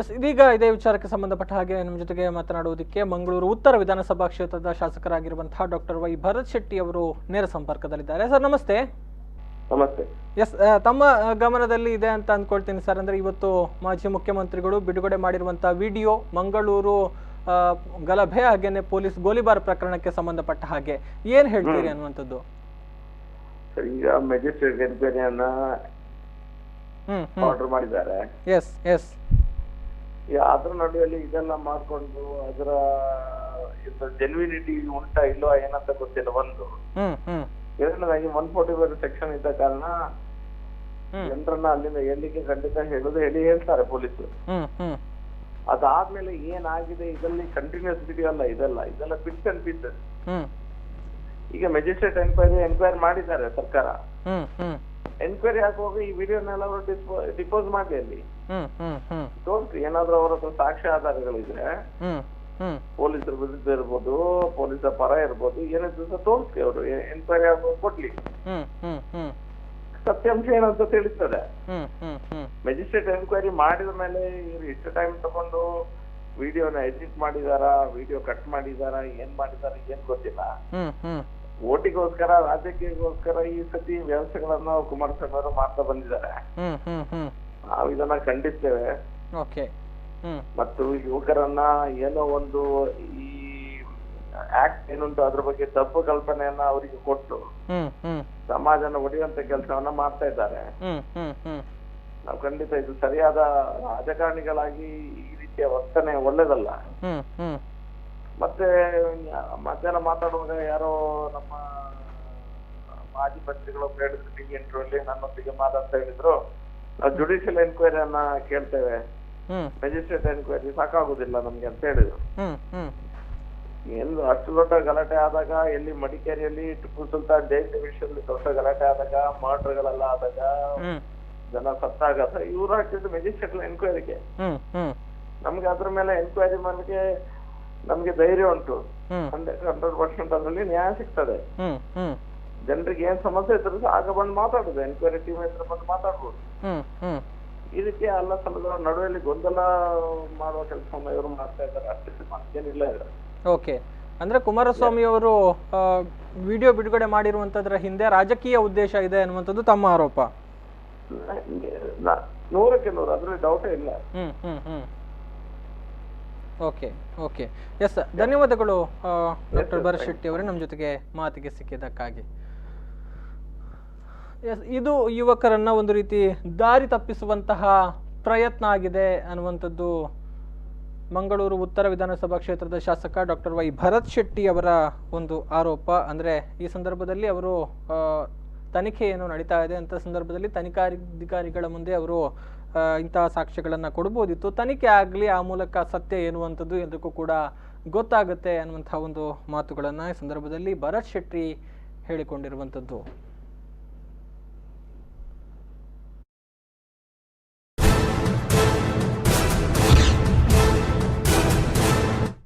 S, ಇದೀಗ ಇದೇ ವಿಚಾರಕ್ಕೆ ಸಂಬಂಧಪಟ್ಟ ಹಾಗೆ ನಮ್ಮ ಜೊತೆಗೆ ಮಾತನಾಡುವುದಕ್ಕೆ ಮಂಗಳೂರು ಉತ್ತರ ವಿಧಾನಸಭಾ ಕ್ಷೇತ್ರದ ಶಾಸಕರಾಗಿರುವಂತಹ ಡಾಕ್ಟರ್ ವೈ ಭರತ್ ಶೆಟ್ಟಿ ಅವರು ನೇರ ಸಂಪರ್ಕದಲ್ಲಿದ್ದಾರೆ. ಸರ್ ನಮಸ್ತೆ. ನಮಸ್ತೆ. ಎಸ್, ತಮ್ಮ ಗಮನದಲ್ಲಿ ಇದೆ ಅಂತ ಅಂದ್ಕೊಳ್ತೀನಿ ಸರ್. ಅಂದ್ರೆ ಇವತ್ತು ಮಾಜಿ ಮುಖ್ಯಮಂತ್ರಿಗಳು ಬಿಡುಗಡೆ ಮಾಡಿರುವಂತಹ ವಿಡಿಯೋ ಮಂಗಳೂರು ಗಲಭೆ ಹಾಗೇನೆ ಪೊಲೀಸ್ ಗೋಲಿಬಾರ್ ಪ್ರಕರಣಕ್ಕೆ ಸಂಬಂಧಪಟ್ಟ ಹಾಗೆ ಏನ್ ಹೇಳ್ತೀರಿ ಅನ್ನುವಂಥದ್ದು? ಈಗ ಮ್ಯಾಜಿಸ್ಟ್ರೇಟ್ ಎನ್ಕ್ವೈರಿಯನ್ನ ಆರ್ಡರ್ ಮಾಡಿದ್ದಾರೆ. Yes yes. ಅದ್ರ ನಡುವೆಯಲ್ಲಿ ಇದೆಲ್ಲ ಮಾಡ್ಕೊಂಡು ಅದರ ಜೆನ್ಯೂನಿಟಿ ಉಂಟಾ ಇಲ್ವಾ ಏನಂತ ಗೊತ್ತಿಲ್ಲ. ಒಂದು ಎರಡನೇದಾಗಿ 144 ಸೆಕ್ಷನ್ ಇದ್ದ ಕಾರಣ ಜನರನ್ನ ಅಲ್ಲಿಂದ ಎಲ್ಲಿಗೆ ಖಂಡಿತ ಹೇಳ್ತಾರೆ ಪೊಲೀಸರು. ಅದಾದ್ಮೇಲೆ ಏನಾಗಿದೆ ಇದರಲ್ಲಿ ಕಂಟಿನ್ಯೂಸ್ ವಿಡಿಯೋ ಅಲ್ಲ, ಇದೆಲ್ಲ ಬಿಟ್ಸ್ ಅಂಡ್ ಪೀಸಸ್. ಈಗ ಮ್ಯಾಜಿಸ್ಟ್ರೇಟ್ ಎನ್ಕ್ವೈರಿ ಮಾಡಿದ್ದಾರೆ ಸರ್ಕಾರ. ಎನ್ಕ್ವೈರಿ ಆಗುವಾಗ ಈ ವಿಡಿಯೋನೆಲ್ಲ ಅವರು ಡಿಪೋಸ್ ಮಾಡಿ ಅಲ್ಲಿ ತೋರಿಸಿ. ಏನಾದ್ರೂ ಅವರ ಹತ್ರ ಸಾಕ್ಷ್ಯ ಆಧಾರಗಳಿದ್ರೆ ಪೊಲೀಸರ ವಿರುದ್ಧ ಇರ್ಬೋದು, ಪೊಲೀಸರ ಪರ ಇರ್ಬೋದು, ಏನಿದ್ರು ತೋರಿಸಿ ಅವರು ಎನ್ಕ್ವೈರಿ ಆಗುವಾಗ ಕೊಡ್ಲಿ. ಸತ್ಯಾಂಶ ಏನಂತ ತಿಳಿಸ್ತದೆ. ಮ್ಯಾಜಿಸ್ಟ್ರೇಟ್ ಎನ್ಕ್ವೈರಿ ಮಾಡಿದ ಮೇಲೆ ಇವ್ರು ಇಷ್ಟು ಟೈಮ್ ತಗೊಂಡು ವಿಡಿಯೋನ ಎಡಿಟ್ ಮಾಡಿದಾರ, ವಿಡಿಯೋ ಕಟ್ ಮಾಡಿದಾರ, ಏನ್ ಮಾಡಿದಾರ ಏನ್ ಗೊತ್ತಿಲ್ಲ. ಓಟಿಗೋಸ್ಕರ, ರಾಜಕೀಯಕ್ಕೋಸ್ಕರ ಈ ಸತಿ ವ್ಯವಸ್ಥೆಗಳನ್ನ ಕುಮಾರಸ್ವಾಮಿ ಅವರು ಮಾಡ್ತಾ ಬಂದಿದ್ದಾರೆ. ನಾವು ಇದನ್ನ ಖಂಡಿಸ್ತೇವೆ. ಮತ್ತು ಯುವಕರನ್ನ ಏನೋ ಒಂದು ಈ ಆಕ್ಟ್ ಏನುಂಟು ಅದ್ರ ಬಗ್ಗೆ ತಪ್ಪು ಕಲ್ಪನೆಯನ್ನ ಅವರಿಗೆ ಕೊಟ್ಟು ಸಮಾಜನ ಒಡೆಯುವಂತ ಕೆಲಸವನ್ನ ಮಾಡ್ತಾ ಇದ್ದಾರೆ. ನಾವು ಖಂಡಿತ ಇದು ಸರಿಯಾದ ರಾಜಕಾರಣಿಗಳಾಗಿ ಈ ರೀತಿಯ ವರ್ತನೆ ಒಳ್ಳೇದಲ್ಲ. ಮತ್ತೆ ಮಧ್ಯಾಹ್ನ ಮಾತಾಡುವಾಗ ಯಾರೋ ನಮ್ಮ ಮಾಜಿ ಮಂತ್ರಿಗಳು ಹೇಳಿದ್ರು ಟಿವಿ ಇಂಟರ್ವ್ಯೂಲ್ಲಿ ನನ್ನೊಟ್ಟಿಗೆ ಮಾತಾಡ್ತಾ ಹೇಳಿದ್ರು, ನಾವು ಜುಡಿಷಿಯಲ್ ಎನ್ಕ್ವೈರಿಯನ್ನ ಕೇಳ್ತೇವೆ, ಮ್ಯಾಜಿಸ್ಟ್ರೇಟ್ ಎನ್ಕ್ವೈರಿ ಸಾಕಾಗುದಿಲ್ಲ ನಮ್ಗೆ ಅಂತ ಹೇಳಿದ್ರು. ಏನು ಅಷ್ಟು ದೊಡ್ಡ ಗಲಾಟೆ ಆದಾಗ, ಎಲ್ಲಿ ಮಡಿಕೇರಿಯಲ್ಲಿ ಟಿಪ್ಪು ಸುಲ್ತಾನ್ ಜಯಂತಿ ವಿಷಯದಲ್ಲಿ ದೊಡ್ಡ ಗಲಾಟೆ ಆದಾಗ, ಮರ್ಡರ್ಗಳೆಲ್ಲ ಆದಾಗ, ಜನ ಸತ್ತಾಗ ಇವ್ರು ಹಾಕಿದ್ರು ಮ್ಯಾಜಿಸ್ಟ್ರೇಟ್ ಎನ್ಕ್ವೈರಿಗೆ. ನಮ್ಗೆ ಅದ್ರ ಮೇಲೆ ಎನ್ಕ್ವೈರಿ ಮಾಡಲಿಕ್ಕೆ ನಮ್ಗೆ ಧೈರ್ಯ ಉಂಟು. 100% ಅದರಲ್ಲಿ ನ್ಯಾಯ ಸಿಗ್ತದೆ. ಜನರಿಗೆ ಏನ್ ಸಮಸ್ಯೆ ಇದ್ರು ಆಗ ಬಂದು ಮಾತಾಡುದು, ಎನ್ಕ್ವೈರಿ ಟೀಮ್ ಹತ್ರ ಬಂದು ಮಾತಾಡ್ಬೋದು. ಇದಕ್ಕೆ ಎಲ್ಲ ಸಲದ ನಡುವೆಯಲ್ಲಿ ಗೊಂದಲ ಮಾಡುವ ಕೆಲಸವನ್ನು ಇವರು ಮಾಡ್ತಾ ಇದ್ದಾರೆ, ಅಷ್ಟೇ ಮತ್ತೇನಿಲ್ಲ ಇದೆ. ಓಕೆ, ಅಂದ್ರೆ ಕುಮಾರಸ್ವಾಮಿ ಅವರು ವಿಡಿಯೋ ಬಿಡುಗಡೆ ಮಾಡಿರುವಂತದ್ರ ಹಿಂದೆ ರಾಜಕೀಯ ಉದ್ದೇಶ ಇದೆ ಅನ್ನುವಂಥದ್ದು ತಮ್ಮ ಆರೋಪ. 100ಕ್ಕೆ 100 ಅದ್ರಲ್ಲಿ ಡೌಟೇ ಇಲ್ಲ. Okay okay. ಎಸ್, ಧನ್ಯವಾದಗಳು ಡಾಕ್ಟರ್ ಭರತ್ ಶೆಟ್ಟಿ ಅವರೇ ನಮ್ಮ ಜೊತೆಗೆ ಮಾತಿಗೆ ಸಿಕ್ಕಿದ್ದಕ್ಕಾಗಿ. ಎಸ್, ಇದು ಯುವಕರನ್ನ ಒಂದು ರೀತಿ ದಾರಿ ತಪ್ಪಿಸುವಂತಹ ಪ್ರಯತ್ನ ಆಗಿದೆ ಅನ್ನುವಂಥದ್ದು ಮಂಗಳೂರು ಉತ್ತರ ವಿಧಾನಸಭಾ ಕ್ಷೇತ್ರದ ಶಾಸಕ ಡಾಕ್ಟರ್ ವೈ ಭರತ್ ಶೆಟ್ಟಿ ಅವರ ಒಂದು ಆರೋಪ. ಅಂದರೆ ಈ ಸಂದರ್ಭದಲ್ಲಿ ಅವರು ತನಿಖೆ ಏನು ನಡೀತಾ ಇದೆ ಅಂತ ಸಂದರ್ಭದಲ್ಲಿ ತನಿಖಾಧಿಕಾರಿಗಳ ಮುಂದೆ ಅವರು ಇಂತಹ ಸಾಕ್ಷ್ಯಗಳನ್ನು ಕೊಡ್ಬೋದಿತ್ತು. ತನಿಖೆ ಆಗಲಿ, ಆ ಮೂಲಕ ಸತ್ಯ ಎನ್ನುವಂಥದ್ದು ಎಲ್ಲರಿಗೂ ಕೂಡ ಗೊತ್ತಾಗುತ್ತೆ ಅನ್ನುವಂಥ ಒಂದು ಮಾತುಗಳನ್ನು ಈ ಸಂದರ್ಭದಲ್ಲಿ ಭರತ್ ಶೆಟ್ಟಿ ಹೇಳಿಕೊಂಡಿರುವಂಥದ್ದು.